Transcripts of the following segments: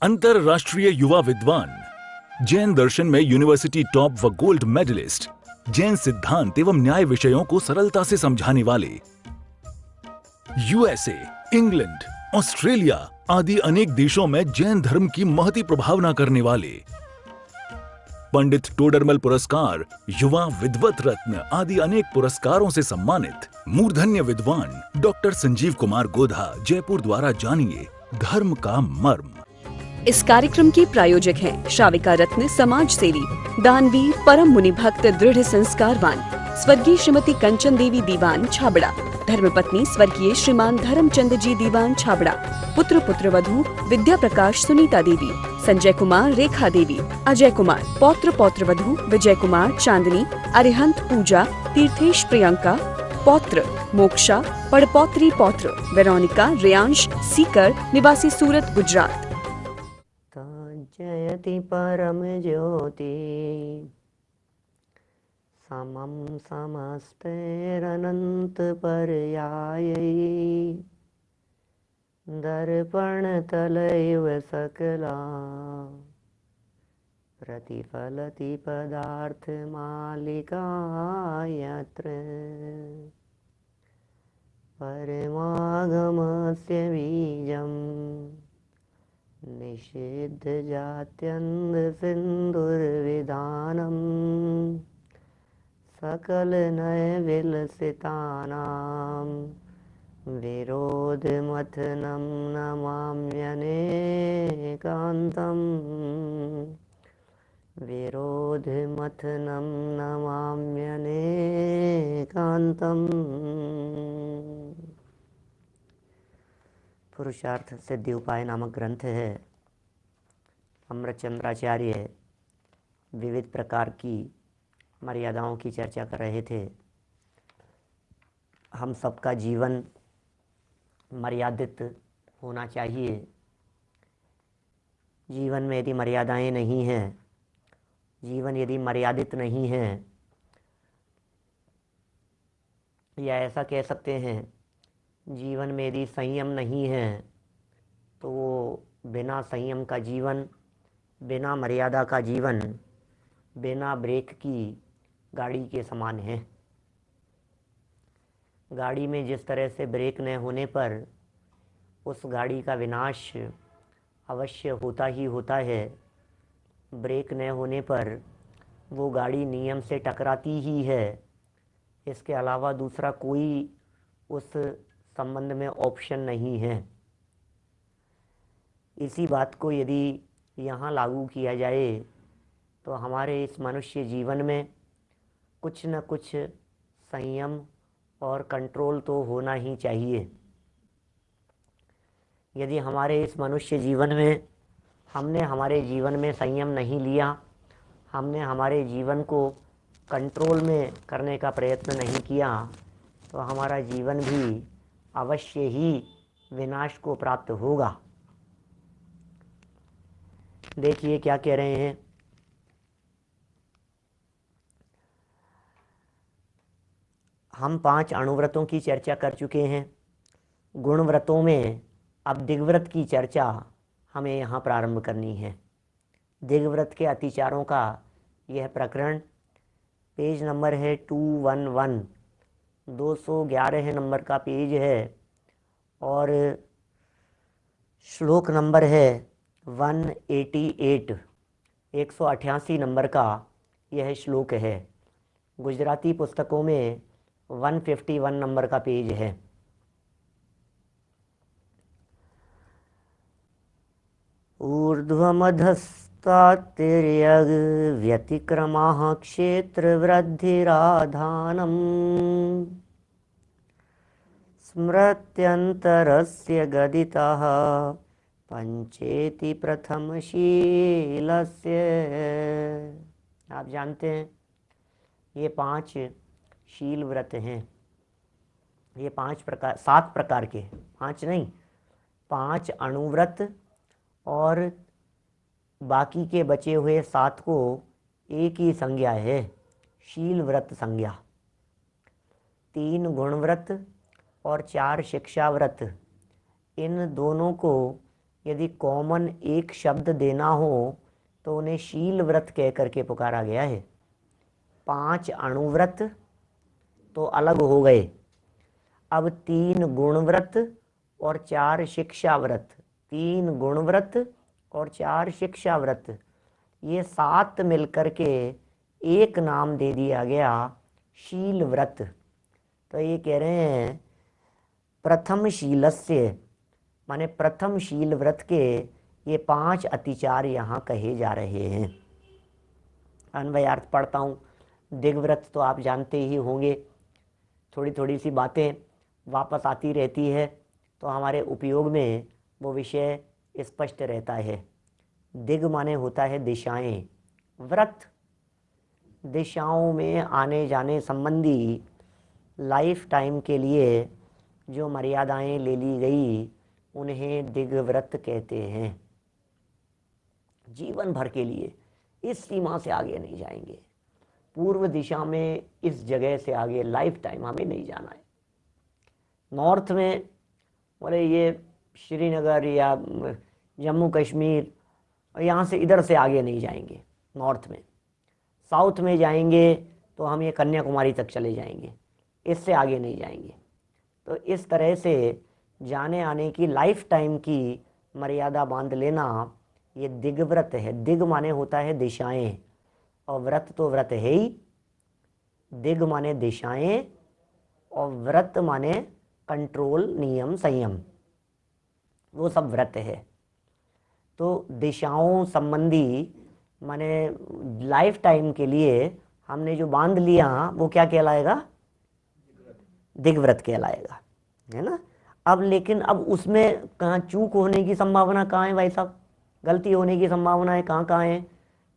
अंतरराष्ट्रीय युवा विद्वान, जैन दर्शन में यूनिवर्सिटी टॉप व गोल्ड मेडलिस्ट, जैन सिद्धांत एवं न्याय विषयों को सरलता से समझाने वाले, यूएसए, इंग्लैंड, ऑस्ट्रेलिया आदि अनेक देशों में जैन धर्म की महती प्रभावना करने वाले, पंडित टोडरमल पुरस्कार, युवा विद्वत रत्न आदि अनेक पुरस्कारों से सम्मानित मूर्धन्य विद्वान डॉक्टर संजीव कुमार गोधा जयपुर द्वारा जानिए धर्म का मर्म। इस कार्यक्रम के प्रायोजक हैं श्राविका रत्न समाज सेवी, दानवीर, परम मुनि भक्त, दृढ़ संस्कारवान स्वर्गीय श्रीमती कंचन देवी दीवान छाबड़ा, धर्मपत्नी स्वर्गीय श्रीमान धर्मचंद जी दीवान छाबड़ा, पुत्र पुत्रवधू विद्या प्रकाश सुनीता देवी, संजय कुमार रेखा देवी, अजय कुमार, पौत्र पौत्रवधू विजय कुमार चांदनी, अरिहंत पूजा, तीर्थेश प्रियंका, पौत्र मोक्षा, पड़पौत्री पौत्र वेरोनिका रेयांश सीकर निवासी सूरत गुजरात। जयति परम ज्योति समम समस्तैरनंत पर्यायै दर्पण तलैव सकला प्रतिफलति पदार्थ मालिका यत्र परमागमस्य बीजम् निषिद्ध जात्यन्ध सिंधुर्विधानम् सकल नय विलसितानां विरोधमथनं नमाम्यनेकान्तम् विरोधमथनं नमाम्यनेकान्तम्। पुरुषार्थ सिद्धि उपाय नामक ग्रंथ है। अमृतचंद्राचार्य विविध प्रकार की मर्यादाओं की चर्चा कर रहे थे। हम सबका जीवन मर्यादित होना चाहिए। जीवन में यदि मर्यादाएं नहीं हैं, जीवन यदि मर्यादित नहीं है, या ऐसा कह सकते हैं जीवन में यदि संयम नहीं है, तो वो बिना संयम का जीवन, बिना मर्यादा का जीवन, बिना ब्रेक की गाड़ी के समान है। गाड़ी में जिस तरह से ब्रेक न होने पर उस गाड़ी का विनाश अवश्य होता ही होता है, ब्रेक न होने पर वो गाड़ी नियम से टकराती ही है। इसके अलावा दूसरा कोई उस संबंध में ऑप्शन नहीं है। इसी बात को यदि यहाँ लागू किया जाए तो हमारे इस मनुष्य जीवन में कुछ न कुछ संयम और कंट्रोल तो होना ही चाहिए। यदि हमारे इस मनुष्य जीवन में हमने हमारे जीवन में संयम नहीं लिया, हमने हमारे जीवन को कंट्रोल में करने का प्रयत्न नहीं किया, तो हमारा जीवन भी अवश्य ही विनाश को प्राप्त होगा। देखिए क्या कह रहे हैं। हम 5 अणुव्रतों की चर्चा कर चुके हैं। गुणव्रतों में अब दिग्व्रत की चर्चा हमें यहाँ प्रारंभ करनी है। दिग्व्रत के अतिचारों का यह प्रकरण पेज नंबर है 211, 211 नंबर का पेज है और श्लोक नंबर है 188, 188 नंबर का यह श्लोक है। गुजराती पुस्तकों में 151 नंबर का पेज है। ऊर्ध्वमधस्तातिर्यग् व्यतिक्रमाः क्षेत्रवृद्धिराधानम् स्मृत्यन्तरस्य गदितः पंचेति प्रथमशीलस्य। आप जानते हैं ये 5 शील व्रत हैं। ये 7 प्रकार के, 5 नहीं, 5 अणुव्रत और बाकी के बचे हुए 7 को एक ही संज्ञा है, शील व्रत संज्ञा। 3 गुण व्रत और 4 शिक्षा व्रत, इन दोनों को यदि कॉमन एक शब्द देना हो तो उन्हें शील व्रत कह करके पुकारा गया है। 5 अणुव्रत तो अलग हो गए, अब 3 गुणव्रत और 4 शिक्षा व्रत, 3 गुणव्रत और 4 शिक्षा व्रत, ये 7 मिलकर के एक नाम दे दिया गया शील व्रत। तो ये कह रहे हैं प्रथम शीलस्य, माने प्रथम शील व्रत के ये 5 अतिचार यहाँ कहे जा रहे हैं। अन्वयार्थ पढ़ता हूँ। दिग्व्रत तो आप जानते ही होंगे, थोड़ी थोड़ी सी बातें वापस आती रहती है तो हमारे उपयोग में वो विषय स्पष्ट रहता है। दिग माने होता है दिशाएं, व्रत दिशाओं में आने जाने संबंधी लाइफ टाइम के लिए जो मर्यादाएं ले ली गई उन्हें दिग्व्रत कहते हैं। जीवन भर के लिए इस सीमा से आगे नहीं जाएंगे, पूर्व दिशा में इस जगह से आगे लाइफ टाइम हमें नहीं जाना है। नॉर्थ में बोले ये श्रीनगर या जम्मू कश्मीर, यहाँ से इधर से आगे नहीं जाएंगे नॉर्थ में। साउथ में जाएंगे तो हम ये कन्याकुमारी तक चले जाएंगे, इससे आगे नहीं जाएंगे। तो इस तरह से जाने आने की लाइफ टाइम की मर्यादा बांध लेना ये दिग्व्रत है। दिग माने होता है दिशाएं, और व्रत तो व्रत है ही। दिग माने दिशाएं और व्रत माने कंट्रोल, नियम, संयम, वो सब व्रत है। तो दिशाओं संबंधी माने लाइफ टाइम के लिए हमने जो बांध लिया वो क्या कहलाएगा? दिग्व्रत कहलाएगा, है ना। अब लेकिन अब उसमें कहाँ चूक होने की संभावना कहाँ है भाई साहब, गलती होने की संभावना है कहाँ कहाँ है?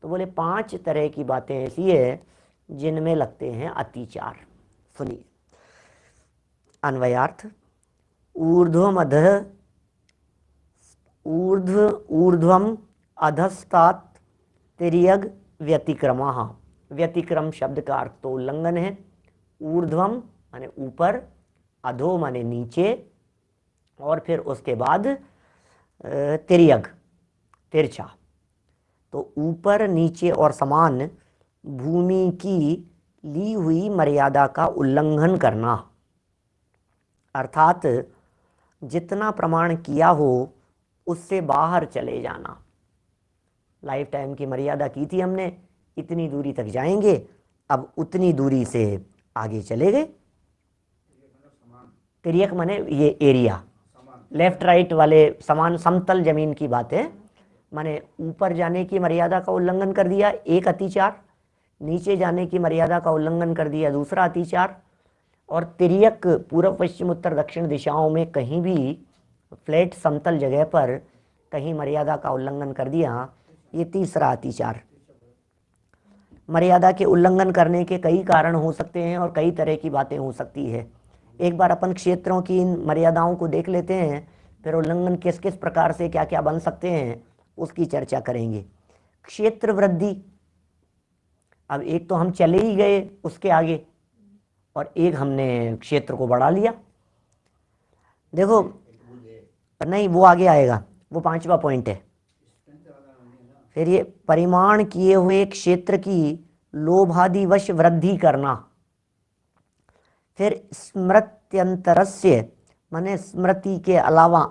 तो बोले 5 तरह की बातें ऐसी है जिनमें लगते हैं अतिचार। सुनिए अन्वयार्थ। ऊर्ध्वम अधस्तात् तिर्यग व्यतिक्रमः। व्यतिक्रम शब्द का अर्थ तो उल्लंघन है। ऊर्ध्वम माने ऊपर, अधो माने नीचे, और फिर उसके बाद तिर्यग तिरछा। तो ऊपर, नीचे और समान भूमि की ली हुई मर्यादा का उल्लंघन करना, अर्थात जितना प्रमाण किया हो उससे बाहर चले जाना। लाइफ टाइम की मर्यादा की थी हमने, इतनी दूरी तक जाएंगे, अब उतनी दूरी से आगे चले गए। तिर्यक माने ये एरिया, लेफ्ट राइट वाले समान समतल जमीन की बात है। माने ऊपर जाने की मर्यादा का उल्लंघन कर दिया, एक अतिचार। नीचे जाने की मर्यादा का उल्लंघन कर दिया, दूसरा अतिचार। और तिर्यक पूर्व, पश्चिम, उत्तर, दक्षिण दिशाओं में कहीं भी फ्लैट समतल जगह पर कहीं मर्यादा का उल्लंघन कर दिया, ये तीसरा अतिचार। मर्यादा के उल्लंघन करने के कई कारण हो सकते हैं और कई तरह की बातें हो सकती है। एक बार अपन क्षेत्रों की इन मर्यादाओं को देख लेते हैं, फिर उल्लंघन किस किस प्रकार से क्या क्या बन सकते हैं उसकी चर्चा करेंगे। क्षेत्र वृद्धि, अब एक तो हम चले ही गए उसके आगे, और एक हमने क्षेत्र को बढ़ा लिया। देखो नहीं, वो आगे आएगा, वो 5वां पॉइंट है। फिर ये परिमाण किए हुए क्षेत्र की लोभादिवश वृद्धि करना। फिर स्मृत्यंतरस्य माने स्मृति के अलावा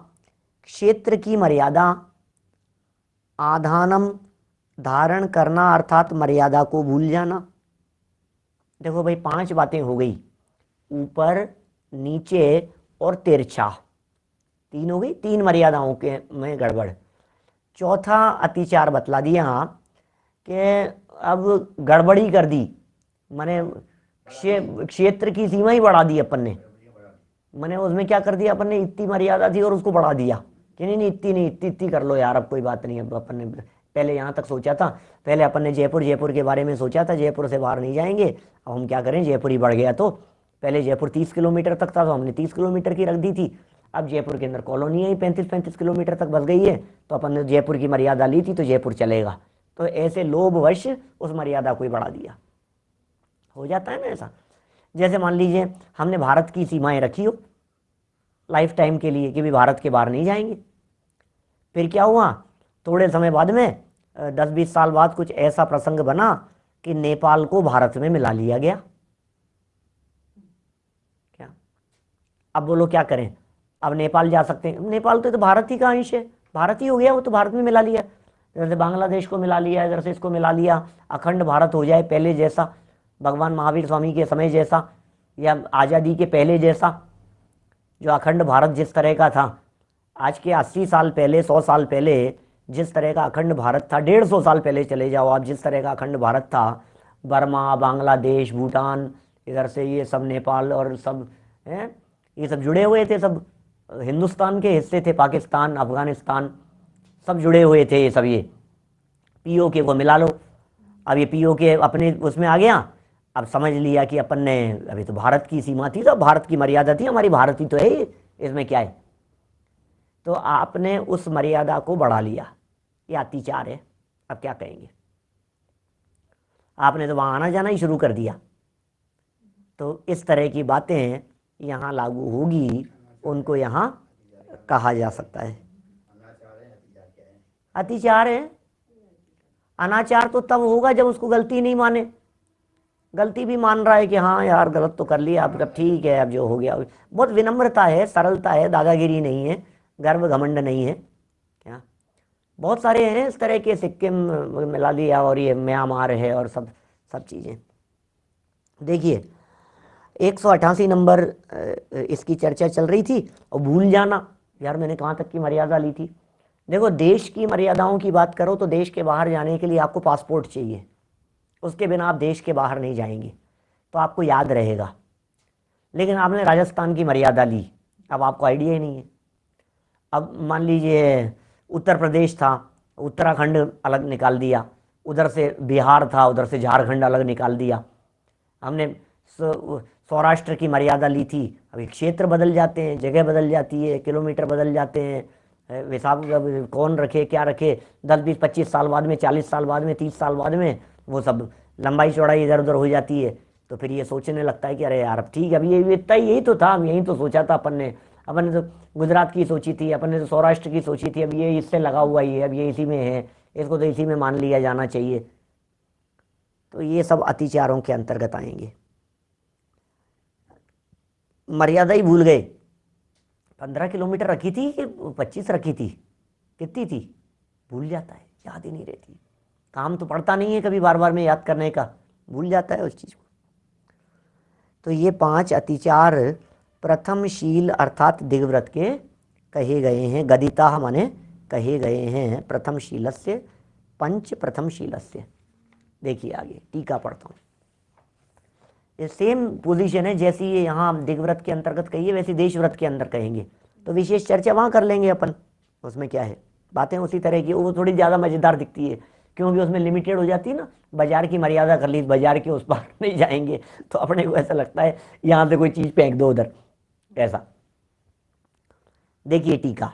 क्षेत्र की मर्यादा, आधानम धारण करना अर्थात मर्यादा को भूल जाना। देखो भाई 5 बातें हो गई, ऊपर, नीचे और तिरछा, 3 हो गई, 3 मर्यादाओं के में गड़बड़। चौथा अतिचार बतला दिया कि अब गड़बड़ी कर दी, माने क्षेत्र की सीमा ही बढ़ा दी अपन ने। मैंने उसमें क्या कर दिया, अपन ने इतनी मर्यादा थी और उसको बढ़ा दिया कि नहीं इतनी नहीं, इतनी कर लो यार, अब कोई बात नहीं। अब अपन ने पहले यहाँ तक सोचा था, पहले अपन ने जयपुर के बारे में सोचा था, जयपुर से बाहर नहीं जाएंगे। अब हम क्या करें, जयपुर ही बढ़ गया। तो पहले जयपुर 30 किलोमीटर तक था तो हमने 30 किलोमीटर की रख दी थी। अब जयपुर के अंदर कॉलोनियाँ ही 35-35 किलोमीटर तक बस गई है, तो अपन ने जयपुर की मर्यादा ली थी तो जयपुर चलेगा। तो ऐसे लोभवश उस मर्यादा को ही बढ़ा दिया। हो जाता है ना ऐसा। जैसे मान लीजिए हमने भारत की सीमाएं रखी हो लाइफ टाइम के लिए कि भी भारत के बाहर नहीं जाएंगे, फिर क्या हुआ, थोड़े समय बाद में 10-20 साल बाद कुछ ऐसा प्रसंग बना कि नेपाल को भारत में मिला लिया गया। क्या अब बोलो क्या करें, अब नेपाल जा सकते हैं? नेपाल तो भारत ही का अंश है, भारत ही हो गया, वो तो भारत में मिला लिया। जैसे बांग्लादेश को मिला लिया, इधर से इसको मिला लिया, अखंड भारत हो जाए पहले जैसा, भगवान महावीर स्वामी के समय जैसा, या आज़ादी के पहले जैसा, जो अखंड भारत जिस तरह का था आज के 80 साल पहले, 100 साल पहले जिस तरह का अखंड भारत था, 150 साल पहले चले जाओ आप, जिस तरह का अखंड भारत था, बर्मा, बांग्लादेश, भूटान, इधर से ये सब नेपाल और सब हैं, ये सब जुड़े हुए थे, सब हिंदुस्तान के हिस्से थे, पाकिस्तान, अफगानिस्तान सब जुड़े हुए थे। ये सब ये पीओके को मिला लो, अब ये पीओके अपने उसमें आ गया, अब समझ लिया कि अपन ने, अभी तो भारत की सीमा थी, तो भारत की मर्यादा थी, हमारी भारत ही तो है, इसमें क्या है। तो आपने उस मर्यादा को बढ़ा लिया, ये अत्याचार है। अब क्या कहेंगे, आपने तो वहाँ आना जाना ही शुरू कर दिया। तो इस तरह की बातें यहाँ लागू होगी, उनको यहाँ कहा जा सकता है अत्याचार है। अनाचार तो तब होगा जब उसको गलती नहीं माने, गलती भी मान रहा है कि हाँ यार गलत तो कर लिया, अब ठीक है, अब जो हो गया। बहुत विनम्रता है, सरलता है, दादागिरी नहीं है, गर्व घमंड नहीं है। क्या बहुत सारे हैं इस तरह के, सिक्किम मिला लिया और ये म्यांमार है और सब सब चीज़ें। देखिए 188 नंबर इसकी चर्चा चल रही थी, और भूल जाना, यार मैंने कहाँ तक की मर्यादा ली थी। देखो देश की मर्यादाओं की बात करो तो देश के बाहर जाने के लिए आपको पासपोर्ट चाहिए, उसके बिना आप देश के बाहर नहीं जाएंगे, तो आपको याद रहेगा। लेकिन आपने राजस्थान की मर्यादा ली, अब आपको आइडिया ही नहीं है। अब मान लीजिए उत्तर प्रदेश था, उत्तराखंड अलग निकाल दिया, उधर से बिहार था, उधर से झारखंड अलग निकाल दिया। हमने सौराष्ट्र की मर्यादा ली थी, अभी क्षेत्र बदल जाते हैं, जगह बदल जाती है, किलोमीटर बदल जाते हैं, हिसाब कौन रखे क्या रखे, 10-20-25 साल बाद में, 40 साल बाद में, 30 साल बाद में वो सब लंबाई चौड़ाई इधर उधर हो जाती है। तो फिर ये सोचने लगता है कि अरे यार ठीक है, अब ये इतना यही तो था, हम यही तो सोचा था अपन ने तो गुजरात की सोची थी, अपन ने तो सौराष्ट्र की सोची थी, अब ये इससे लगा हुआ ही है, अब ये इसी में है, इसको तो इसी में मान लिया जाना चाहिए। तो ये सब अतिचारों के अंतर्गत आएंगे। मर्यादा ही भूल गए, 15 किलोमीटर रखी थी कि 25 रखी थी, कितनी थी भूल जाता है, याद ही नहीं रहती। काम तो पड़ता नहीं है कभी बार बार में याद करने का, भूल जाता है उस चीज़ को। तो ये 5 अतिचार प्रथमशील अर्थात दिग्व्रत के कहे गए हैं। गदिता माने कहे गए हैं प्रथमशीलस्य, पंच प्रथमशीलस्य। देखिए आगे टीका पढ़ता हूँ। ये सेम पोजीशन है जैसी ये यहाँ दिग्व्रत के अंतर्गत कही है, वैसी देशव्रत के अंदर कहेंगे, तो विशेष चर्चा वहाँ कर लेंगे अपन, उसमें क्या है, बातें उसी तरह की। वो थोड़ी ज़्यादा मज़ेदार दिखती है क्योंकि उसमें लिमिटेड हो जाती है ना, बाजार की मर्यादा कर ली, बाजार के उस पार नहीं जाएंगे, तो अपने को ऐसा लगता है यहाँ से कोई चीज़ फेंक दो उधर, ऐसा। देखिए टीका,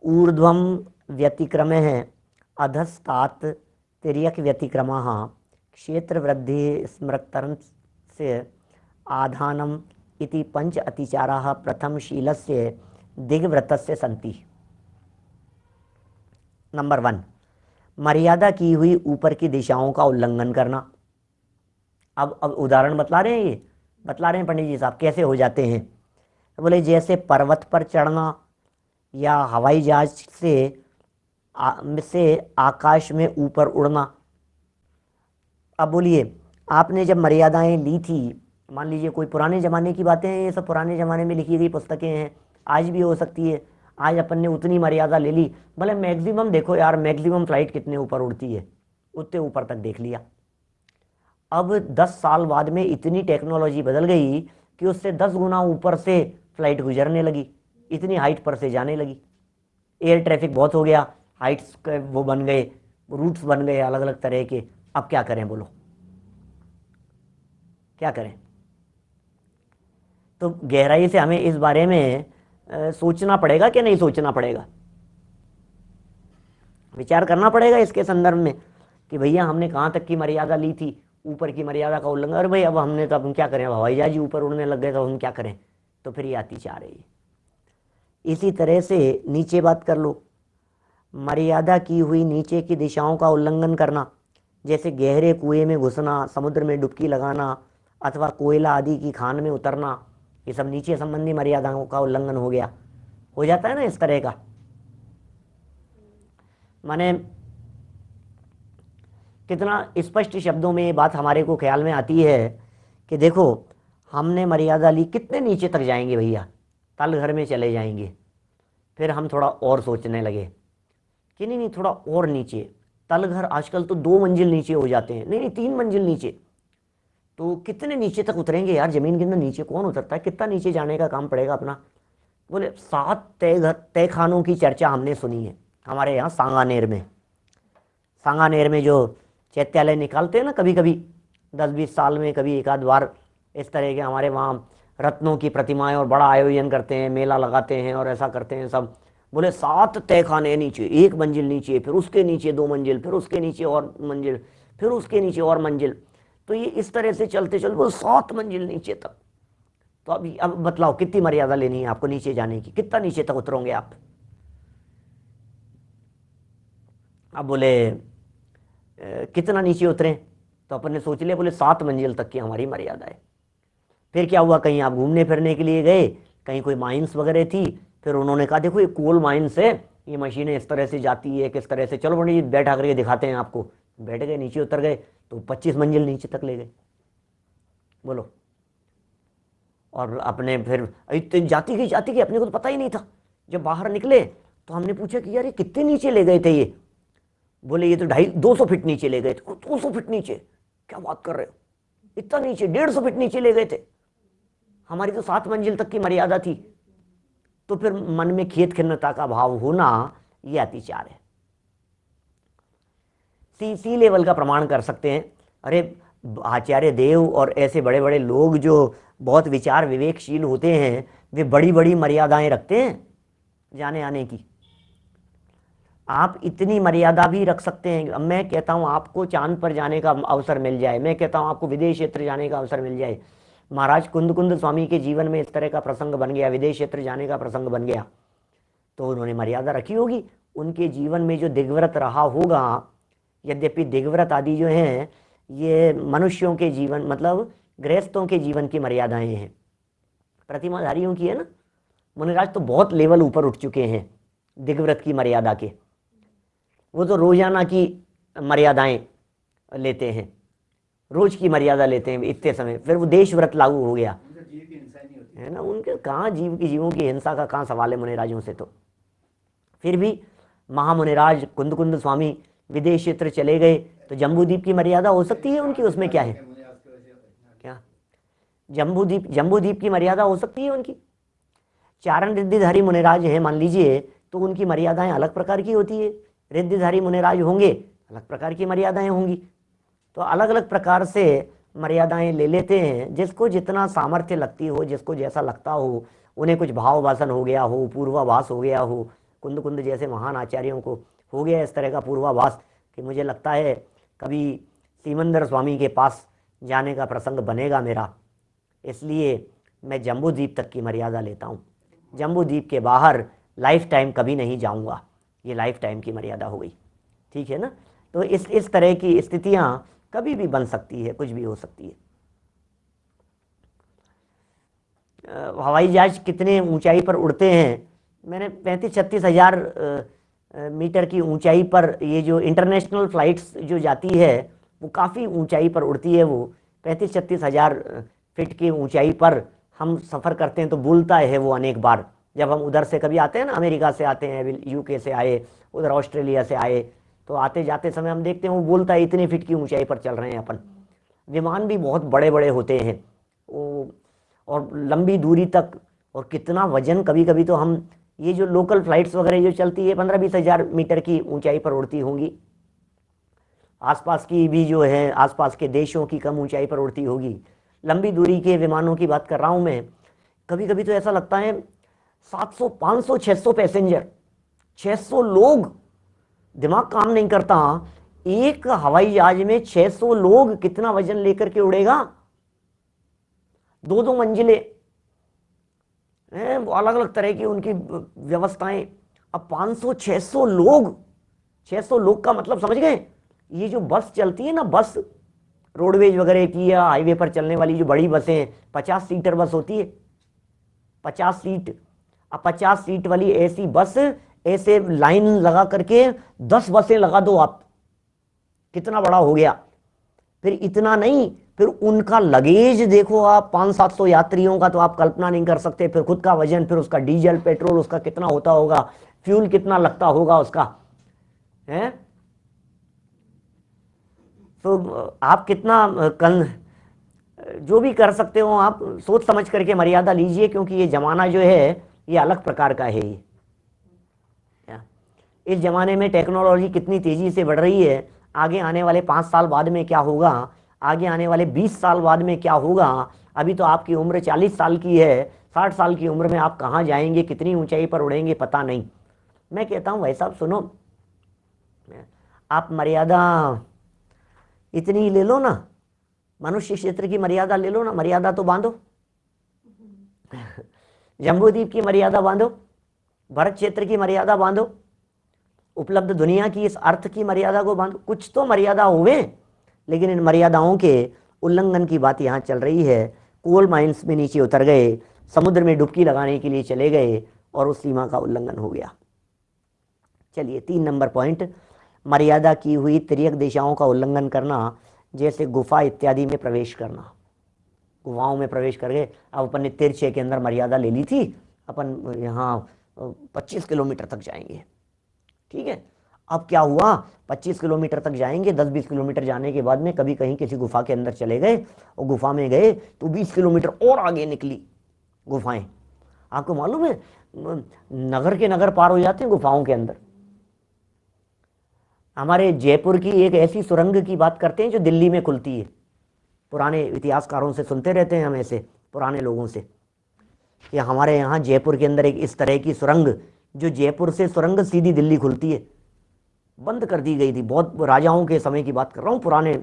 ऊर्ध्वम व्यतिक्रमे है अधस्तात तिर्यक व्यतिक्रमः क्षेत्र वृद्धि स्मृतरं से आधानम इति पंच अतिचाराः प्रथमशीलस्य दिग्व्रतस्य सन्ति। नंबर 1, मर्यादा की हुई ऊपर की दिशाओं का उल्लंघन करना। अब उदाहरण बतला रहे हैं, ये बतला रहे हैं पंडित जी साहब कैसे हो जाते हैं। तो बोले जैसे पर्वत पर चढ़ना या हवाई जहाज से आकाश में ऊपर उड़ना। अब बोलिए आपने जब मर्यादाएं ली थी, मान लीजिए कोई पुराने ज़माने की बातें हैं, ये सब पुराने ज़माने में लिखी गई पुस्तकें हैं, आज भी हो सकती है। आज अपन ने उतनी मर्यादा ले ली, भले मैक्सिमम देखो यार, मैक्सिमम फ्लाइट कितने ऊपर उड़ती है, उतने ऊपर तक देख लिया। अब 10 साल बाद में इतनी टेक्नोलॉजी बदल गई कि उससे 10 गुना ऊपर से फ्लाइट गुजरने लगी, इतनी हाइट पर से जाने लगी। एयर ट्रैफिक बहुत हो गया, हाइट्स वो बन गए, रूट्स बन गए अलग अलग तरह के। अब क्या करें बोलो, क्या करें। तो गहराई से हमें इस बारे में सोचना पड़ेगा कि नहीं सोचना पड़ेगा, विचार करना पड़ेगा इसके संदर्भ में कि भैया हमने कहाँ तक की मर्यादा ली थी, ऊपर की मर्यादा का उल्लंघन। अरे भाई अब हमने तो, अब हम क्या करें, अब हवाई जहाज ऊपर उड़ने लग गए तो हम क्या करें। तो फिर ये अतिचार है। इसी तरह से नीचे बात कर लो, मर्यादा की हुई नीचे की दिशाओं का उल्लंघन करना, जैसे गहरे कुएं में घुसना, समुद्र में डुबकी लगाना अथवा कोयला आदि की खान में उतरना, ये सब नीचे संबंधी मर्यादाओं का उल्लंघन हो जाता है ना इस तरह का। माने कितना स्पष्ट शब्दों में ये बात हमारे को ख्याल में आती है कि देखो हमने मर्यादा ली, कितने नीचे तक जाएंगे भैया, तल घर में चले जाएंगे। फिर हम थोड़ा और सोचने लगे कि नहीं थोड़ा और नीचे, तल घर आजकल तो 2 मंजिल नीचे हो जाते हैं, नहीं 3 मंजिल नीचे, तो कितने नीचे तक उतरेंगे यार, जमीन के अंदर नीचे कौन उतरता है, कितना नीचे जाने का काम पड़ेगा अपना। बोले 7 तय खानों की चर्चा हमने सुनी है हमारे यहाँ सांगानेर में जो चैत्यालय निकालते हैं ना, कभी कभी 10-20 साल में कभी एक आध बार इस तरह के हमारे वहाँ रत्नों की प्रतिमाएं और बड़ा आयोजन करते हैं, मेला लगाते हैं और ऐसा करते हैं सब। बोले 7 तहखाने नीचे, 1 मंजिल नीचे, फिर उसके नीचे 2 मंजिल, फिर उसके नीचे और मंजिल, फिर उसके नीचे और मंजिल, तो ये इस तरह से चलते चलते वो 7 मंजिल नीचे तक। तो अब बतलाओ कितनी मर्यादा लेनी है आपको नीचे जाने की, कितना नीचे तक उतरोगे आप। अब बोले कितना नीचे उतरे, तो अपन ने सोच लिया बोले 7 मंजिल तक की हमारी मर्यादा है। फिर क्या हुआ, कहीं आप घूमने फिरने के लिए गए, कहीं कोई माइंस वगैरह थी, फिर उन्होंने कहा देखो ये कोल माइंस है, ये मशीनें इस तरह से जाती है, किस तरह से, चलो पंडित जी बैठा करके दिखाते हैं आपको। बैठ गए, नीचे उतर गए तो 25 मंजिल नीचे तक ले गए। बोलो, और अपने फिर जाती गई अपने को तो पता ही नहीं था। जब बाहर निकले तो हमने पूछा कि यार ये कितने नीचे ले गए थे ये। बोले ये तो 250 फीट नीचे ले गए थे। 200 फीट नीचे, क्या बात कर रहे हो, इतना नीचे, 150 फीट नीचे ले गए थे। हमारी तो 7 मंजिल तक की मर्यादा थी। तो फिर मन में खेद खिन्नता का भाव होना ये अतिचार है। सी लेवल का प्रमाण कर सकते हैं। अरे आचार्य देव और ऐसे बड़े बड़े लोग जो बहुत विचार विवेकशील होते हैं, वे बड़ी बड़ी मर्यादाएं रखते हैं जाने आने की। आप इतनी मर्यादा भी रख सकते हैं। अब मैं कहता हूं आपको चांद पर जाने का अवसर मिल जाए, मैं कहता हूं आपको विदेश क्षेत्र जाने का अवसर मिल जाए। महाराज कुंद स्वामी के जीवन में इस तरह का प्रसंग बन गया, विदेश क्षेत्र जाने का प्रसंग बन गया, तो उन्होंने मर्यादा रखी होगी। उनके जीवन में जो दिग्व्रत रहा होगा, यद्यपि दिग्व्रत आदि जो हैं ये मनुष्यों के जीवन, मतलब गृहस्थों के जीवन की मर्यादाएं हैं, प्रतिमाधारियों की है ना। मुनिराज तो बहुत लेवल ऊपर उठ चुके हैं दिग्व्रत की मर्यादा के, वो तो रोजाना की मर्यादाएं लेते हैं, रोज की मर्यादा लेते हैं इतने समय, फिर वो देश व्रत लागू हो गया है ना। उनके कहाँ जीवों की हिंसा का कहाँ सवाल है मुनिराजों से। तो फिर भी महामुनिराज कुंद स्वामी विदेश क्षेत्र चले गए, तो जम्बूद्वीप की मर्यादा हो सकती है उनकी, उसमें क्या है, क्या जम्बूद्वीप की मर्यादा हो सकती है उनकी। चारण रिद्धिधारी मुनिराज हैं मान लीजिए, तो उनकी मर्यादाएं अलग प्रकार की होती है। रिद्धिधारी मुनिराज होंगे, अलग प्रकार की मर्यादाएं होंगी। तो अलग अलग प्रकार से मर्यादाएं ले लेते हैं, जिसको जितना सामर्थ्य लगती हो, जिसको जैसा लगता हो। उन्हें कुछ भाव वासन हो गया हो, पूर्वाभास हो गया हो, कुंद जैसे महान आचार्यों को हो गया इस तरह का पूर्वाभास कि मुझे लगता है कभी सीमंदर स्वामी के पास जाने का प्रसंग बनेगा मेरा, इसलिए मैं जम्बूद्वीप तक की मर्यादा लेता हूँ, जम्बूद्वीप के बाहर लाइफ टाइम कभी नहीं जाऊँगा। ये लाइफ टाइम की मर्यादा हो गई, ठीक है ना। तो इस तरह की स्थितियाँ कभी भी बन सकती है, कुछ भी हो सकती है। हवाई जहाज कितने ऊंचाई पर उड़ते हैं, मैंने 35-36 हज़ार मीटर की ऊंचाई पर, ये जो इंटरनेशनल फ्लाइट्स जो जाती है वो काफ़ी ऊंचाई पर उड़ती है। वो 35-36 हज़ार फीट की ऊंचाई पर हम सफ़र करते हैं, तो बोलता है वो अनेक बार। जब हम उधर से कभी आते हैं ना, अमेरिका से आते हैं, यूके से आए, उधर ऑस्ट्रेलिया से आए, तो आते जाते समय हम देखते हैं वो बोलता है इतने फीट की ऊंचाई पर चल रहे हैं अपन। विमान भी बहुत बड़े बड़े होते हैं वो, और लंबी दूरी तक, और कितना वजन, कभी कभी तो हम ये जो लोकल फ्लाइट्स वगैरह जो चलती है 15-20 हज़ार मीटर की ऊंचाई पर उड़ती होंगी। आसपास की भी जो है, आसपास के देशों की कम ऊंचाई पर उड़ती होगी। लंबी दूरी के विमानों की बात कर रहा हूँ मैं। कभी कभी तो ऐसा लगता है 700, 500, 600 पैसेंजर, 600 लोग, दिमाग काम नहीं करता। एक हवाई जहाज में 600 लोग, कितना वजन लेकर के उड़ेगा, 2-2 मंजिलें, हैं, अलग अलग तरह की उनकी व्यवस्थाएं। अब 500 600 लोग, 600 लोग का मतलब समझ गए। ये जो बस चलती है ना, बस रोडवेज वगैरह की या हाईवे पर चलने वाली जो बड़ी बसें, 50 सीटर बस होती है, 50 सीट। अब 50 सीट वाली ऐसी बस, ऐसे लाइन लगा करके 10 बसें लगा दो आप, कितना बड़ा हो गया। फिर इतना नहीं, फिर उनका लगेज देखो आप, 500-700 यात्रियों का, तो आप कल्पना नहीं कर सकते। फिर खुद का वजन, फिर उसका डीजल पेट्रोल उसका कितना होता होगा, फ्यूल कितना लगता होगा उसका, है। तो आप कितना जो भी कर सकते हो आप सोच समझ करके मर्यादा लीजिए, क्योंकि ये जमाना जो है ये अलग प्रकार का है। ये इस जमाने में टेक्नोलॉजी कितनी तेजी से बढ़ रही है, आगे आने वाले 5 साल बाद में क्या होगा, आगे आने वाले 20 साल बाद में क्या होगा। अभी तो आपकी उम्र 40 साल की है, 60 साल की उम्र में आप कहाँ जाएंगे, कितनी ऊंचाई पर उड़ेंगे, पता नहीं। मैं कहता हूँ भाई साहब सुनो, आप मर्यादा इतनी ही ले लो ना, मनुष्य क्षेत्र की मर्यादा ले लो ना, मर्यादा तो बांधो। जम्बूद्वीप की मर्यादा बांधो, भरत क्षेत्र की मर्यादा बांधो, उपलब्ध दुनिया की इस अर्थ की मर्यादा को बांधो। कुछ तो मर्यादा हुए, लेकिन इन मर्यादाओं के उल्लंघन की बात यहाँ चल रही है। कोल माइंस में नीचे उतर गए, समुद्र में डुबकी लगाने के लिए चले गए और उस सीमा का उल्लंघन हो गया। चलिए 3 नंबर पॉइंट, मर्यादा की हुई तिर्यक दिशाओं का उल्लंघन करना, जैसे गुफा इत्यादि में प्रवेश करना। गुफाओं में प्रवेश करके, अब अपन ने तिरछे के अंदर मर्यादा ले ली थी, अपन यहाँ 25 किलोमीटर तक जाएंगे, ठीक है। अब क्या हुआ, 25 किलोमीटर तक जाएंगे, 10-20 किलोमीटर जाने के बाद में कभी कहीं किसी गुफा के अंदर चले गए और गुफा में गए तो 20 किलोमीटर और आगे निकली गुफाएं। आपको मालूम है नगर के नगर पार हो जाते हैं गुफाओं के अंदर। हमारे जयपुर की एक ऐसी सुरंग की बात करते हैं जो दिल्ली में खुलती है। पुराने इतिहासकारों से सुनते रहते हैं हम, ऐसे पुराने लोगों से, कि हमारे यहाँ जयपुर के अंदर एक इस तरह की सुरंग, जो जयपुर से सुरंग सीधी दिल्ली खुलती है, बंद कर दी गई थी। बहुत राजाओं के समय की बात कर रहा हूँ, पुराने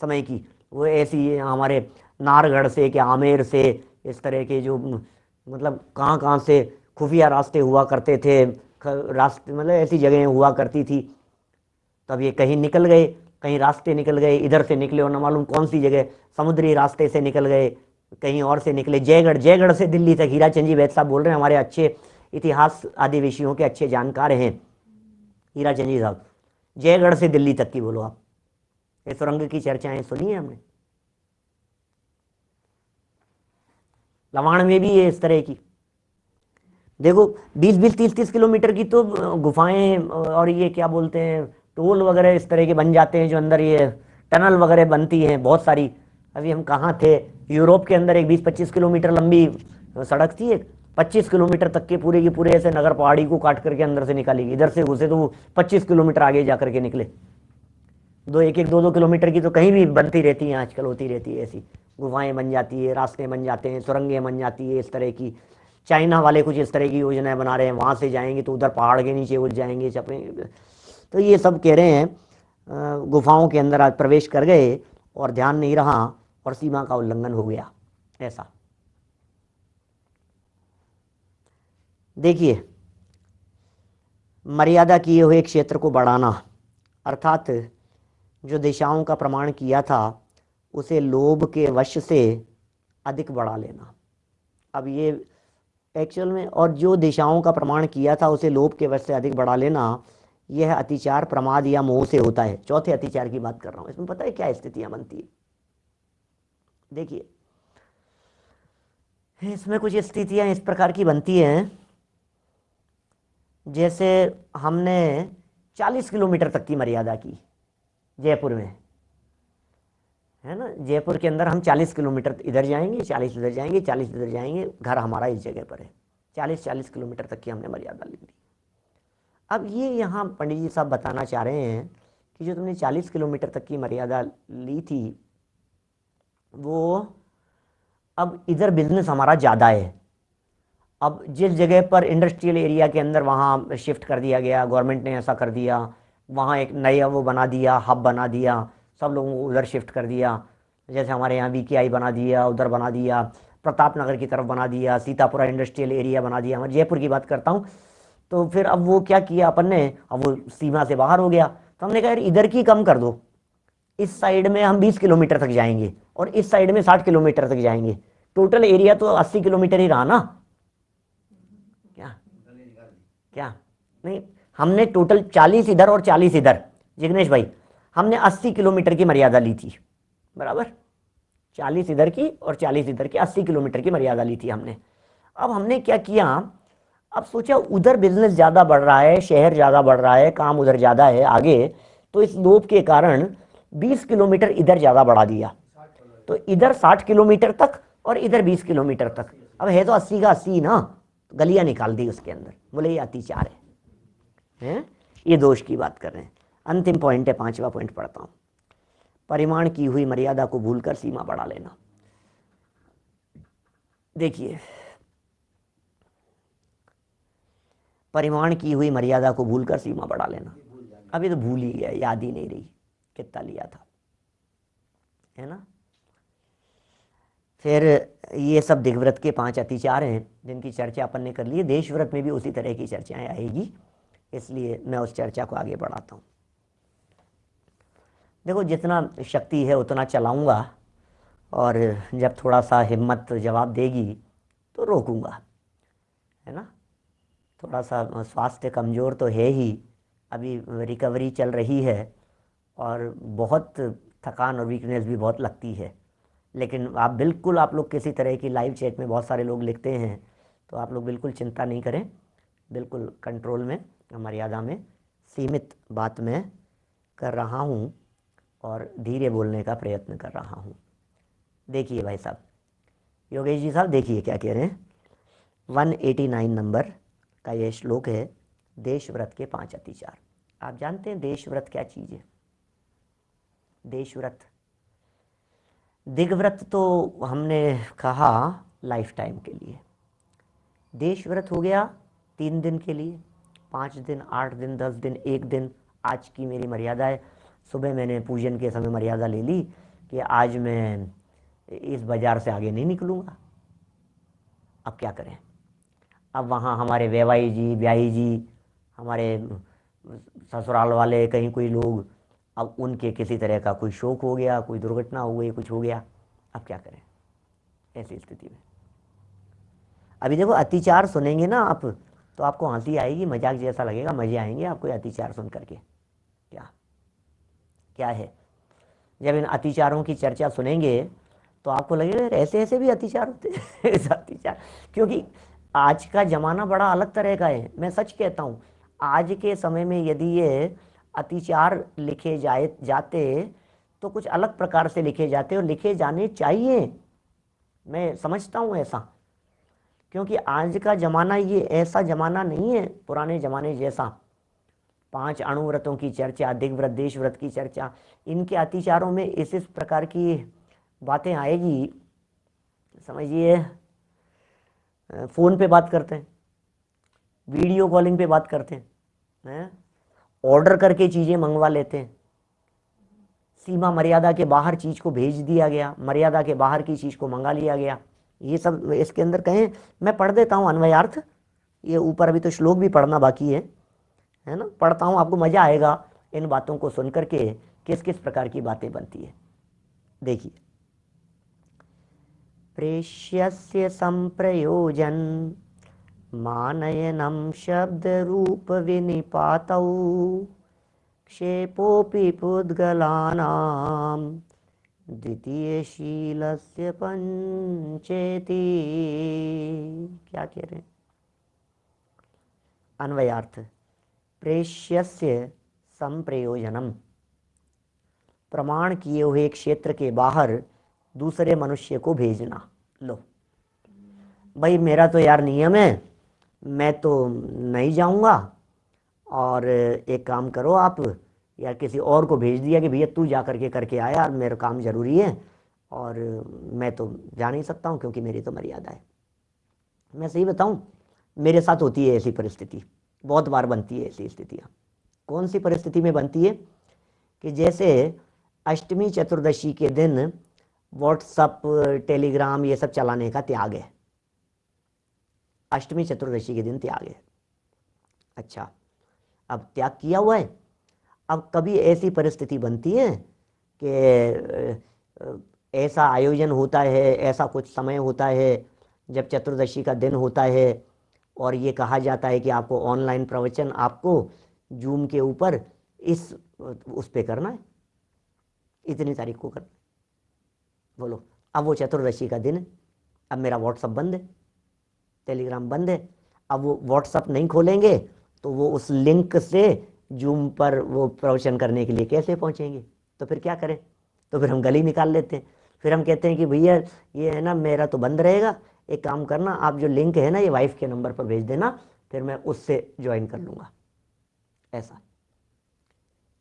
समय की। वो ऐसी हमारे नारगढ़ से, क्या आमेर से, इस तरह के जो मतलब कहाँ कहाँ से खुफिया रास्ते हुआ करते थे, रास्ते मतलब ऐसी जगहें हुआ करती थी। तब ये कहीं निकल गए, कहीं रास्ते निकल गए, इधर से निकले और न मालूम कौन सी जगह समुद्री रास्ते से निकल गए, कहीं और से निकले। जयगढ़ से दिल्ली तक, हीराचंद जी वैद साहब बोल रहे हैं, हमारे अच्छे इतिहास आदि विषयों के अच्छे जानकार हैं हीराचंद जी साहब। जयगढ़ से दिल्ली तक की बोलो आप, ये सुरंग की चर्चाएं सुनी है हमने। लवाण में भी है इस तरह की, देखो 20-20 30-30 किलोमीटर की तो गुफाएं, और ये क्या बोलते हैं टोल वगैरह इस तरह के बन जाते हैं, जो अंदर ये टनल वगैरह बनती हैं बहुत सारी। अभी हम कहाँ थे, यूरोप के अंदर एक 20-25 किलोमीटर लंबी सड़क थी, एक 25 किलोमीटर तक के पूरे की पूरे ऐसे नगर पहाड़ी को काट करके अंदर से निकाली। इधर से घुसे तो वो 25 किलोमीटर आगे जा करके निकले। 2-2 किलोमीटर की तो कहीं भी बनती रहती है आजकल, होती रहती है ऐसी गुफाएं बन जाती है, रास्ते बन जाते हैं, सुरंगें बन जाती है इस तरह की। चाइना वाले कुछ इस तरह की योजनाएं बना रहे हैं, वहाँ से जाएंगे तो उधर पहाड़ के नीचे घुस जाएंगे, छपेंगे। तो ये सब कह रहे हैं गुफाओं के अंदर आज प्रवेश कर गए और ध्यान नहीं रहा और सीमा का उल्लंघन हो गया। ऐसा देखिए, मर्यादा किए हुए क्षेत्र को बढ़ाना, अर्थात जो दिशाओं का प्रमाण किया था उसे लोभ के वश से अधिक बढ़ा लेना। अब ये एक्चुअल में, और जो दिशाओं का प्रमाण किया था उसे लोभ के वश से अधिक बढ़ा लेना, यह अतिचार प्रमाद या मोह से होता है। चौथे अतिचार की बात कर रहा हूं। इसमें पता है क्या स्थितियां बनती है, देखिए इसमें कुछ स्थितियां इस प्रकार की बनती हैं, जैसे हमने 40 किलोमीटर तक की मर्यादा की जयपुर में, है ना। जयपुर के अंदर हम 40 किलोमीटर इधर जाएंगे, 40 इधर जाएंगे, 40 इधर जाएंगे, घर हमारा इस जगह पर है। 40-40 किलोमीटर तक की हमने मर्यादा ले ली। अब ये यहाँ पंडित जी साहब बताना चाह रहे हैं कि जो तुमने 40 किलोमीटर तक की मर्यादा ली थी, वो अब इधर बिजनेस हमारा ज़्यादा है। अब जिस जगह पर इंडस्ट्रियल एरिया के अंदर वहाँ शिफ्ट कर दिया गया, गवर्नमेंट ने ऐसा कर दिया, वहाँ एक नया वो बना दिया, हब बना दिया, सब लोगों को उधर शिफ्ट कर दिया। जैसे हमारे यहाँ VKI बना दिया, उधर बना दिया, प्रताप नगर की तरफ बना दिया, सीतापुरा इंडस्ट्रियल एरिया बना दिया, मैं जयपुर की बात करता हूँ। तो फिर अब वो क्या किया अपन ने, अब वो सीमा से बाहर हो गया, तो हमने कहा यार इधर की कम कर दो, इस साइड में हम 20 किलोमीटर तक जाएंगे और इस साइड में 60 किलोमीटर तक जाएंगे, टोटल एरिया तो 80 किलोमीटर ही रहा ना। क्या क्या नहीं, हमने टोटल 40 इधर और 40 इधर, जिग्नेश भाई हमने 80 किलोमीटर की मर्यादा ली थी, बराबर, 40 इधर की और 40 इधर की, 80 किलोमीटर की मर्यादा ली थी हमने। अब हमने क्या किया, अब सोचा उधर बिजनेस ज़्यादा बढ़ रहा है, शहर ज़्यादा बढ़ रहा है, काम उधर ज़्यादा है आगे, तो इस लोभ के कारण 20 किलोमीटर इधर ज़्यादा बढ़ा दिया, तो इधर 60 किलोमीटर तक और इधर 20 किलोमीटर तक। अब है तो 80 का 80 ना, तो गलियाँ निकाल दी उसके अंदर, बोले ये अतिचार है, ये दोष की बात कर रहे हैं। अंतिम पॉइंट है, 5वां पॉइंट पढ़ता हूँ। परिमाण की हुई मर्यादा को भूलकर सीमा बढ़ा लेना। देखिए, परिमाण की हुई मर्यादा को भूलकर सीमा बढ़ा लेना, अभी तो भूल ही गया, याद ही नहीं रही कितना लिया था, है ना। फिर ये सब दिग्व्रत के 5 अतिचार हैं जिनकी चर्चा अपन ने कर ली है। देशव्रत में भी उसी तरह की चर्चाएं आएगी, इसलिए मैं उस चर्चा को आगे बढ़ाता हूँ। देखो, जितना शक्ति है उतना चलाऊंगा, और जब थोड़ा सा हिम्मत जवाब देगी तो रोकूंगा, है ना। थोड़ा सा स्वास्थ्य कमज़ोर तो है ही, अभी रिकवरी चल रही है और बहुत थकान और वीकनेस भी बहुत लगती है, लेकिन आप बिल्कुल, आप लोग किसी तरह की लाइव चैट में बहुत सारे लोग लिखते हैं, तो आप लोग बिल्कुल चिंता नहीं करें, बिल्कुल कंट्रोल में, मर्यादा में, सीमित बात में कर रहा हूँ और धीरे बोलने का प्रयत्न कर रहा हूँ। देखिए भाई साहब, योगेश जी साहब, देखिए क्या कह रहे हैं। 189 नंबर का ये श्लोक है, देशव्रत के 5 अतिचार। आप जानते हैं देशव्रत क्या चीज़ है? देशव्रत, दिग्व्रत तो हमने कहा लाइफ टाइम के लिए, देशव्रत हो गया 3 दिन के लिए, 5 दिन, 8 दिन, 10 दिन, 1 दिन। आज की मेरी मर्यादा है, सुबह मैंने पूजन के समय मर्यादा ले ली कि आज मैं इस बाज़ार से आगे नहीं निकलूँगा। अब क्या करें, अब वहाँ हमारे वेवाई जी, ब्याही जी, हमारे ससुराल वाले, कहीं कोई लोग, अब उनके किसी तरह का कोई शोक हो गया, कोई दुर्घटना हो गई, कुछ हो गया, अब क्या करें ऐसी स्थिति में। अभी देखो, अतिचार सुनेंगे ना आप तो आपको हंसी आएगी, मजाक जैसा लगेगा, मज़े आएंगे आपको अतिचार सुन करके। क्या क्या है, जब इन अतिचारों की चर्चा सुनेंगे तो आपको लगेगा ऐसे ऐसे भी अतिचार होते हैं ऐसा अतिचार, क्योंकि आज का ज़माना बड़ा अलग तरह का है। मैं सच कहता हूँ, आज के समय में यदि ये अतिचार लिखे जाते तो कुछ अलग प्रकार से लिखे जाते, और लिखे जाने चाहिए, मैं समझता हूँ ऐसा, क्योंकि आज का ज़माना ये ऐसा ज़माना नहीं है पुराने ज़माने जैसा। 5 अणुव्रतों की चर्चा, दिग्व्रत, देशव्रत की चर्चा, इनके अतिचारों में इस प्रकार की बातें आएगी। समझिए, फ़ोन पे बात करते हैं, वीडियो कॉलिंग पे बात करते हैं, ऑर्डर करके चीज़ें मंगवा लेते हैं, सीमा मर्यादा के बाहर चीज़ को भेज दिया गया, मर्यादा के बाहर की चीज़ को मंगा लिया गया। ये सब इसके अंदर कहें, मैं पढ़ देता हूँ अन्वयार्थ, ये ऊपर अभी तो श्लोक भी पढ़ना बाकी है ना, पढ़ता हूँ, आपको मज़ा आएगा इन बातों को सुन करके किस किस प्रकार की बातें बनती है। देखिए, प्रेष्यस्य संप्रयोजन मानयनम शब्द रूप विनिपातौ क्षेपोपि पुद्गलानां द्वितीय शीलस्य पंचेति। क्या कह रहे हैं? अन्वयार्थ, प्रेष्यस्य संप्रयोजनम, प्रमाण किए हुए क्षेत्र के बाहर दूसरे मनुष्य को भेजना। लो भाई, मेरा तो यार नियम है, मैं तो नहीं जाऊंगा, और एक काम करो आप, या किसी और को भेज दिया कि भैया तू जा करके आ यार, मेरा काम ज़रूरी है और मैं तो जा नहीं सकता हूँ क्योंकि मेरी तो मर्यादा है। मैं सही बताऊँ, मेरे साथ होती है ऐसी परिस्थिति, बहुत बार बनती है ऐसी स्थितियाँ। कौन सी परिस्थिति में बनती है? कि जैसे अष्टमी चतुर्दशी के दिन व्हाट्सअप, टेलीग्राम ये सब चलाने का त्याग है। अष्टमी चतुर्दशी के दिन त्याग है। अच्छा, अब त्याग किया हुआ है, अब कभी ऐसी परिस्थिति बनती है कि ऐसा आयोजन होता है, ऐसा कुछ समय होता है जब चतुर्दशी का दिन होता है और ये कहा जाता है कि आपको ऑनलाइन प्रवचन आपको जूम के ऊपर उस पे करना है, इतनी तारीख को करना है। बोलो, अब वो चतुर्दशी का दिन है, अब मेरा व्हाट्सअप बंद है, टेलीग्राम बंद है, अब वो व्हाट्सअप नहीं खोलेंगे तो वो उस लिंक से जूम पर वो प्रवचन करने के लिए कैसे पहुंचेंगे? तो फिर क्या करें? तो फिर हम गली निकाल लेते हैं। फिर हम कहते हैं कि भैया ये है ना, मेरा तो बंद रहेगा, एक काम करना, आप जो लिंक है ना ये वाइफ के नंबर पर भेज देना, फिर मैं उससे ज्वाइन कर लूँगा। ऐसा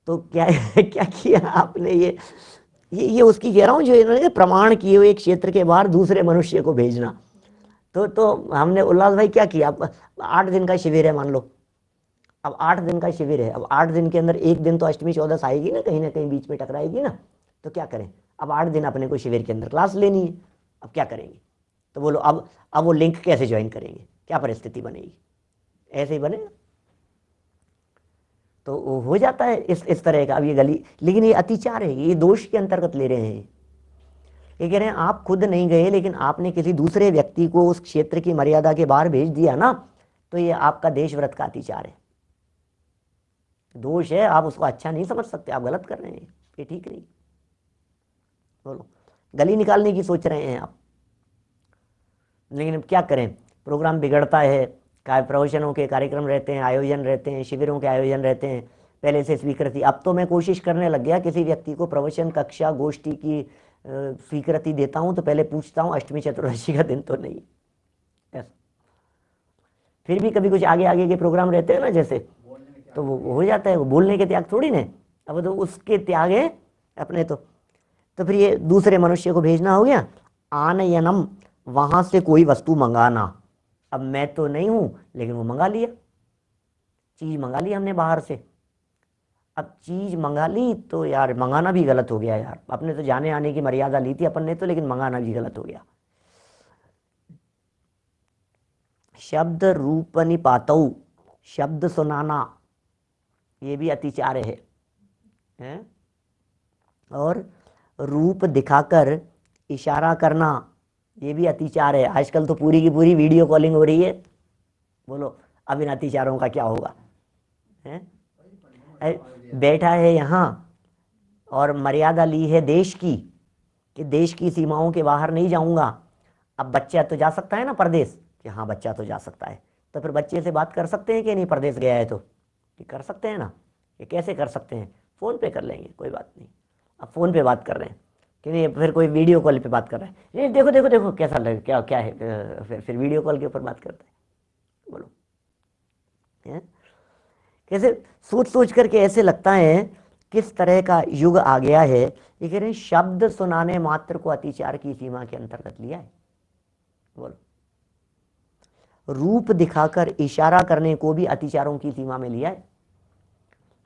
तो क्या क्या किया आपने? ये उसकी कह रहा हूँ, जो इन्होंने प्रमाण किए हुए एक क्षेत्र के बाहर दूसरे मनुष्य को भेजना। तो हमने उल्लास भाई क्या किया? अब 8 दिन का शिविर है मान लो, अब 8 दिन का शिविर है, अब 8 दिन के अंदर एक दिन तो अष्टमी चौदस आएगी ना कहीं बीच में टकराएगी ना, तो क्या करें? अब 8 दिन अपने को शिविर के अंदर क्लास लेनी है, अब क्या करेंगे? तो बोलो, अब वो लिंक कैसे ज्वाइन करेंगे? क्या परिस्थिति बनेगी? ऐसे ही बनेगा। तो हो जाता है इस तरह का। अब ये गली, लेकिन ये अतिचार है, ये दोष के अंतर्गत ले रहे हैं। ये कह रहे हैं आप खुद नहीं गए लेकिन आपने किसी दूसरे व्यक्ति को उस क्षेत्र की मर्यादा के बाहर भेज दिया ना, तो ये आपका देशव्रत का अतिचार है, दोष है। आप उसको अच्छा नहीं समझ सकते, आप गलत कर रहे हैं, ये ठीक नहीं। बोलो, गली निकालने की सोच रहे हैं आप, लेकिन अब क्या करें? प्रोग्राम बिगड़ता है, प्रवचनों के कार्यक्रम रहते हैं, आयोजन रहते हैं, शिविरों के आयोजन रहते हैं, पहले से स्वीकृति। अब तो मैं कोशिश करने लग गया, किसी व्यक्ति को प्रवचन, कक्षा, गोष्ठी की स्वीकृति देता हूं तो पहले पूछता हूं अष्टमी चतुर्दशी का दिन तो नहीं। ऐसा फिर भी कभी कुछ आगे आगे के प्रोग्राम रहते हैं ना जैसे, तो वो हो जाता है। वो बोलने के त्याग थोड़ी ना, अब तो उसके त्याग है अपने। तो फिर ये दूसरे मनुष्य को भेजना हो गया। आनयनम, वहां से कोई वस्तु मंगाना। अब मैं तो नहीं हूं लेकिन वो मंगा लिया, चीज मंगा ली हमने बाहर से। अब चीज मंगा ली तो यार मंगाना भी गलत हो गया यार, अपने तो जाने आने की मर्यादा ली थी अपन ने तो, लेकिन मंगाना भी गलत हो गया। शब्द रूप निपातौ, शब्द सुनाना ये भी अतिचार है? और रूप दिखाकर इशारा करना ये भी अतिचार है। आजकल तो पूरी की पूरी वीडियो कॉलिंग हो रही है। बोलो, अब इन अतिचारों का क्या होगा? है? बैठा है यहाँ और मर्यादा ली है देश की, कि देश की सीमाओं के बाहर नहीं जाऊंगा। अब बच्चा तो जा सकता है ना परदेश, कि हाँ बच्चा तो जा सकता है, तो फिर बच्चे से बात कर सकते हैं कि नहीं? परदेश गया है तो ये कर सकते हैं ना। ये कैसे कर सकते हैं? फ़ोन पे कर लेंगे, कोई बात नहीं। अब फ़ोन पे बात कर रहे हैं कि नहीं, फिर कोई वीडियो कॉल पे बात कर रहा है, ये देखो देखो देखो कैसा लगे, क्या क्या है, फिर वीडियो कॉल के ऊपर बात करते हैं। बोलो, कैसे सोच सोच करके ऐसे लगता है किस तरह का युग आ गया है। ये कह रहे हैं शब्द सुनाने मात्र को अतिचार की सीमा के अंतर्गत लिया है। बोलो, रूप दिखाकर इशारा करने को भी अतिचारों की सीमा में लिया है।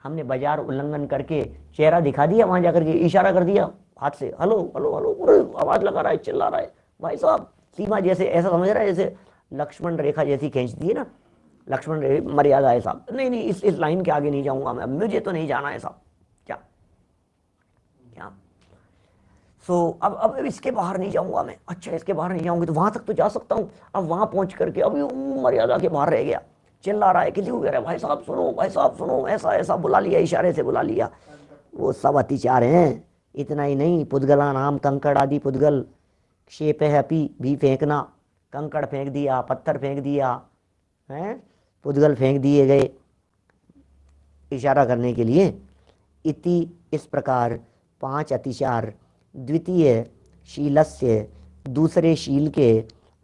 हमने बाजार उल्लंघन करके चेहरा दिखा दिया, वहां जाकर के इशारा कर दिया हाथ से, हेलो हेलो हेलो, आवाज लगा रहा है, चिल्ला रहा है। भाई साहब सीमा जैसे ऐसा समझ रहा है जैसे लक्ष्मण रेखा जैसी खींच दी है ना, लक्ष्मण मर्यादा है साहब, नहीं नहीं इस लाइन के आगे नहीं जाऊंगा मैं, मुझे तो नहीं जाना है साहब। क्या क्या अब इसके बाहर नहीं जाऊंगा मैं। अच्छा, इसके बाहर नहीं जाऊंगी तो वहां तक तो जा सकता हूँ। अब वहां पहुंच करके अभी मर्यादा के बाहर रह गया, चिल्ला रहा है, किसी को कह रहा है भाई साहब सुनो, भाई साहब सुनो, ऐसा ऐसा बुला लिया, इशारे से बुला लिया। वो सब अतिचार हैं। इतना ही नहीं, पुद्गला नाम कंकड़ आदि पुद्गल क्षेप है अपी भी फेंकना, कंकड़ फेंक दिया, पत्थर फेंक दिया है, पुद्गल फेंक दिए गए इशारा करने के लिए। इति, इस प्रकार 5 अतिचार द्वितीय शीलस्य, दूसरे शील के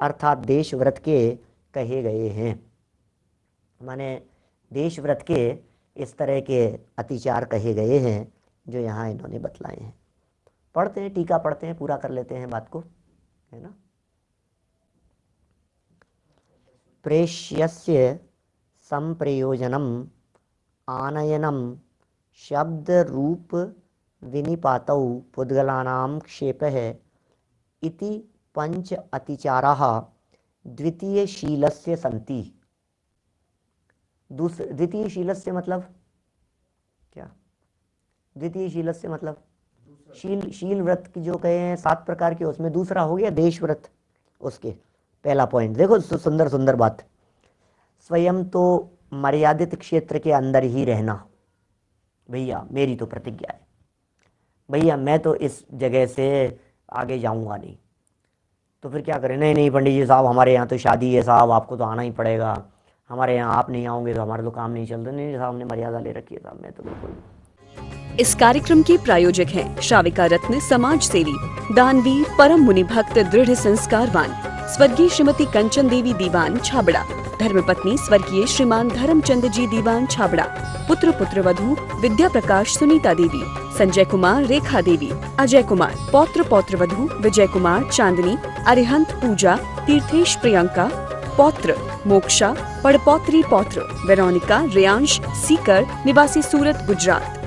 अर्थात देशव्रत के कहे गए हैं। माने देशव्रत के इस तरह के अतिचार कहे गए हैं जो यहाँ इन्होंने बतलाए हैं। पढ़ते हैं, टीका पढ़ते हैं, पूरा कर लेते हैं बात को, है ना। प्रेष्यस्य संप्रयोजनम आनयनम शब्द रूप विनिपातौ पुद्गलानां क्षेपः इति पंच अतिचाराः द्वितीय शीलस्य सन्ति। द्वितीय शीलस्य मतलब क्या? द्वितीय शीलस्य मतलब शील व्रत की जो कहे हैं 7 प्रकार के, उसमें दूसरा हो गया देश व्रत। उसके पहला पॉइंट देखो, सुंदर सुंदर बात। स्वयं तो मर्यादित क्षेत्र के अंदर ही रहना। भैया मेरी तो प्रतिज्ञा है, भैया मैं तो इस जगह से आगे जाऊंगा नहीं। तो फिर क्या करें? नहीं नहीं पंडित जी साहब, हमारे यहाँ तो शादी है साहब, आपको तो आना ही पड़ेगा, हमारे यहाँ आप नहीं आओगे तो हमारा तो काम नहीं चलता। नहीं साहब, हमने मर्यादा ले रखी है साहब, मैं तो बिल्कुल। इस कार्यक्रम के प्रायोजक हैं श्राविका रत्न समाज सेवी, दानवीर, परम मुनि भक्त, दृढ़ संस्कारवान स्वर्गीय श्रीमती कंचन देवी दीवान छाबड़ा, धर्मपत्नी स्वर्गीय श्रीमान धर्मचंद जी दीवान छाबड़ा, पुत्र पुत्रवधू विद्या प्रकाश सुनीता देवी, संजय कुमार रेखा देवी, अजय कुमार, पौत्र पौत्रवधू विजय कुमार चांदनी, अरिहंत पूजा, तीर्थेश प्रियंका, पौत्र मोक्षा, पड़पौत्री पौत्र वेरोनिका, रेयांश सीकर निवासी सूरत गुजरात।